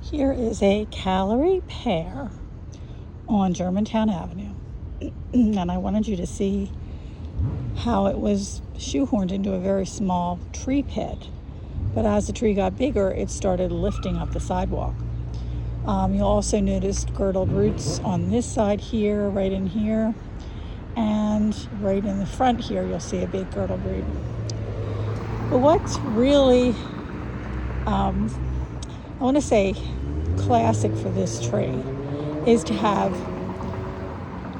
Here is a callery pear on Germantown Avenue. And I wanted you to see how it was shoehorned into a very small tree pit. But as the tree got bigger, it started lifting up the sidewalk. You'll also notice girdled roots on this side here, right in here. And right in the front here, you'll see a big girdled root. But what's really, I want to say, classic for this tree is to have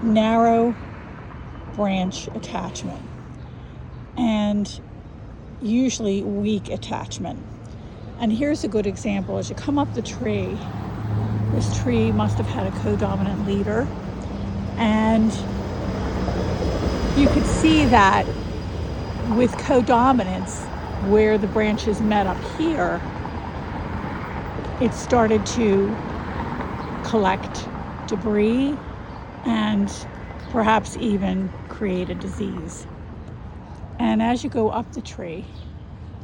narrow branch attachment and usually weak attachment. And here's a good example. As you come up the tree, this tree must have had a codominant leader, and you could see that with codominance, where the branches met up here, it started to collect debris and perhaps even create a disease. And as you go up the tree,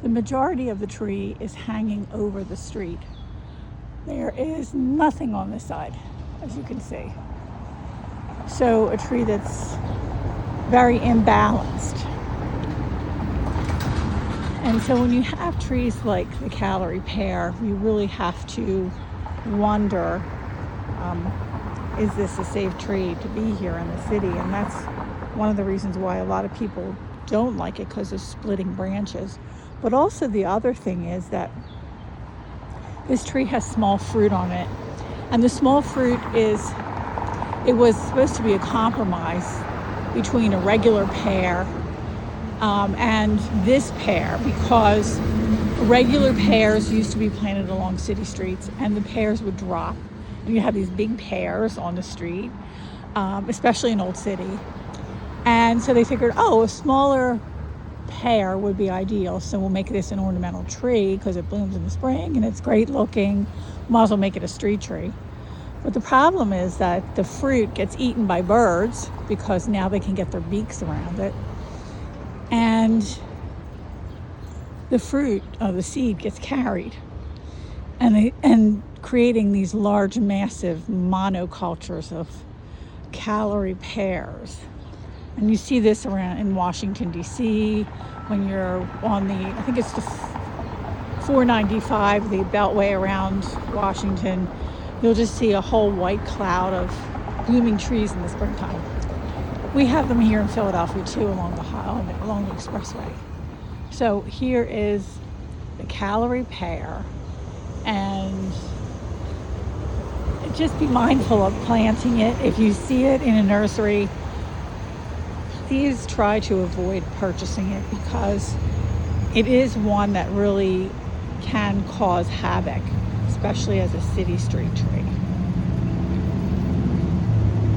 the majority of the tree is hanging over the street. There is nothing on this side, as you can see. So a tree that's very imbalanced. And so when you have trees like the callery pear, you really have to wonder, is this a safe tree to be here in the city? And that's one of the reasons why a lot of people don't like it, because of splitting branches. But also the other thing is that this tree has small fruit on it. And the small fruit it was supposed to be a compromise between a regular pear and this pear, because regular pears used to be planted along city streets and the pears would drop. And you have these big pears on the street, especially in Old City. And so they figured, a smaller pear would be ideal. So we'll make this an ornamental tree because it blooms in the spring and it's great looking. Might as well make it a street tree. But the problem is that the fruit gets eaten by birds because now they can get their beaks around it. And the fruit of the seed gets carried. And creating these large, massive monocultures of callery pears. And you see this around in Washington, D.C., when you're on I think it's the 495, the beltway around Washington. You'll just see a whole white cloud of blooming trees in the springtime. We have them here in Philadelphia, too, along the expressway. So here is the callery pear. And just be mindful of planting it. If you see it in a nursery, please try to avoid purchasing it, because it is one that really can cause havoc, especially as a city street tree.